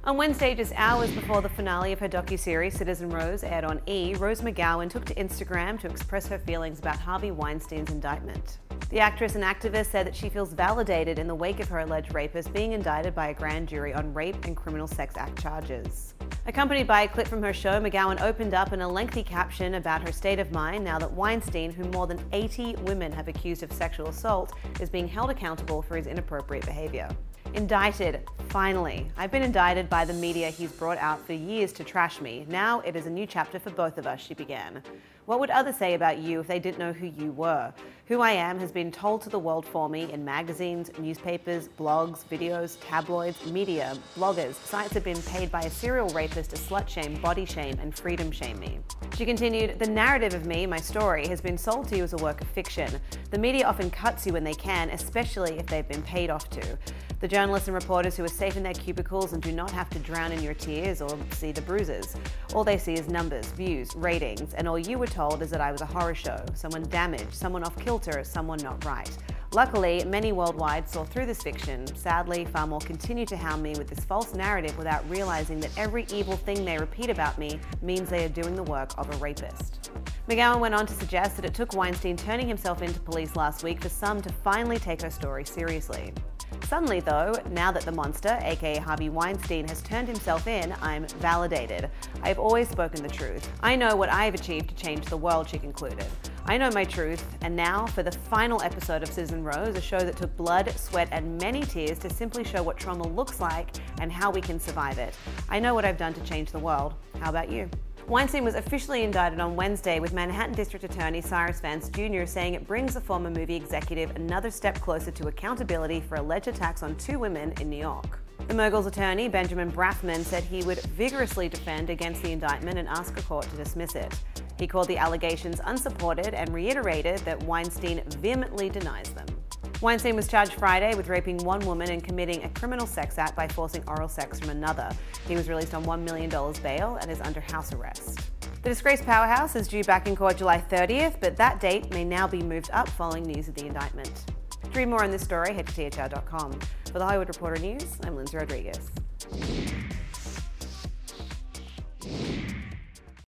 On Wednesday, just hours before the finale of her docuseries Citizen Rose aired on E!, Rose McGowan took to Instagram to express her feelings about Harvey Weinstein's indictment. The actress and activist said that she feels validated in the wake of her alleged rapist being indicted by a grand jury on rape and criminal sex act charges. Accompanied by a clip from her show, McGowan opened up in a lengthy caption about her state of mind now that Weinstein, whom more than 80 women have accused of sexual assault, is being held accountable for his inappropriate behavior. Indicted, finally. I've been indicted by the media he's brought out for years to trash me. Now it is a new chapter for both of us, she began. What would others say about you if they didn't know who you were? Who I am has been told to the world for me in magazines, newspapers, blogs, videos, tabloids, media, bloggers. Sites have been paid by a serial rapist to slut shame, body shame, and freedom shame me. She continued, the narrative of me, my story, has been sold to you as a work of fiction. The media often cuts you when they can, especially if they've been paid off to. The journalists and reporters who are safe in their cubicles and do not have to drown in your tears or see the bruises. All they see is numbers, views, ratings, and all you were told is that I was a horror show, someone damaged, someone off kilter, someone not right. Luckily, many worldwide saw through this fiction. Sadly, far more continue to hound me with this false narrative without realizing that every evil thing they repeat about me means they are doing the work of a rapist. McGowan went on to suggest that it took Weinstein turning himself into police last week for some to finally take her story seriously. Suddenly though, now that the monster, aka Harvey Weinstein, has turned himself in, I'm validated. I have always spoken the truth. I know what I have achieved to change the world, she concluded. I know my truth, and now for the final episode of Citizen Rose, a show that took blood, sweat, and many tears to simply show what trauma looks like and how we can survive it. I know what I've done to change the world. How about you? Weinstein was officially indicted on Wednesday, with Manhattan District Attorney Cyrus Vance Jr. saying it brings the former movie executive another step closer to accountability for alleged attacks on 2 women in New York. The mogul's attorney, Benjamin Brafman, said he would vigorously defend against the indictment and ask a court to dismiss it. He called the allegations unsupported and reiterated that Weinstein vehemently denies them. Weinstein was charged Friday with raping 1 woman and committing a criminal sex act by forcing oral sex from another. He was released on $1 million bail and is under house arrest. The disgraced powerhouse is due back in court July 30th, but that date may now be moved up following news of the indictment. To read more on this story, head to thr.com. For the Hollywood Reporter News, I'm Lindsay Rodriguez.